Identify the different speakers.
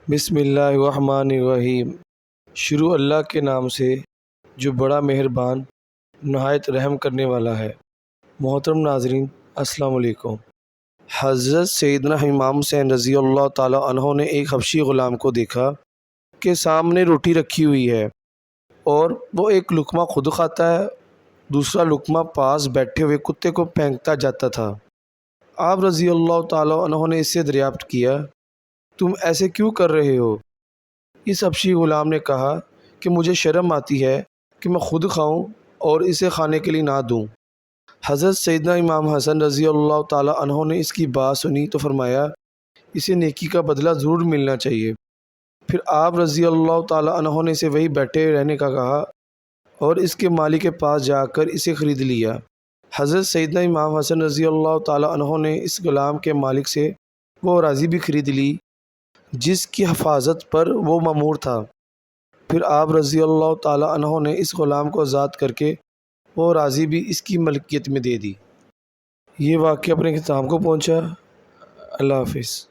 Speaker 1: بسم اللہ الرحمن الرحیم۔ شروع اللہ کے نام سے جو بڑا مہربان نہایت رحم کرنے والا ہے۔ محترم ناظرین، السلام علیکم۔ حضرت سیدنا امام حسین رضی اللہ تعالیٰ عنہ نے ایک حبشی غلام کو دیکھا کہ سامنے روٹی رکھی ہوئی ہے اور وہ ایک لقمہ خود کھاتا ہے، دوسرا لقمہ پاس بیٹھے ہوئے کتے کو پھینکتا جاتا تھا۔ آپ رضی اللہ تعالیٰ عنہ نے اس سے دریافت کیا، تم ایسے کیوں کر رہے ہو؟ اس حبشی غلام نے کہا کہ مجھے شرم آتی ہے کہ میں خود کھاؤں اور اسے کھانے کے لیے نہ دوں۔ حضرت سیدنا امام حسن رضی اللہ تعالیٰ عنہ نے اس کی بات سنی تو فرمایا، اسے نیکی کا بدلہ ضرور ملنا چاہیے۔ پھر آپ رضی اللہ تعالیٰ عنہ نے اسے وہیں بیٹھے رہنے کا کہا اور اس کے مالک کے پاس جا کر اسے خرید لیا۔ حضرت سیدنا امام حسن رضی اللہ تعالیٰ عنہ نے اس غلام کے مالک سے وہ اراضی بھی خرید لی جس کی حفاظت پر وہ مأمور تھا۔ پھر آپ رضی اللہ تعالیٰ عنہ نے اس غلام کو آزاد کر کے وہ اراضی بھی اس کی ملکیت میں دے دی۔ یہ واقعہ اپنے اختتام کو پہنچا۔ اللہ حافظ۔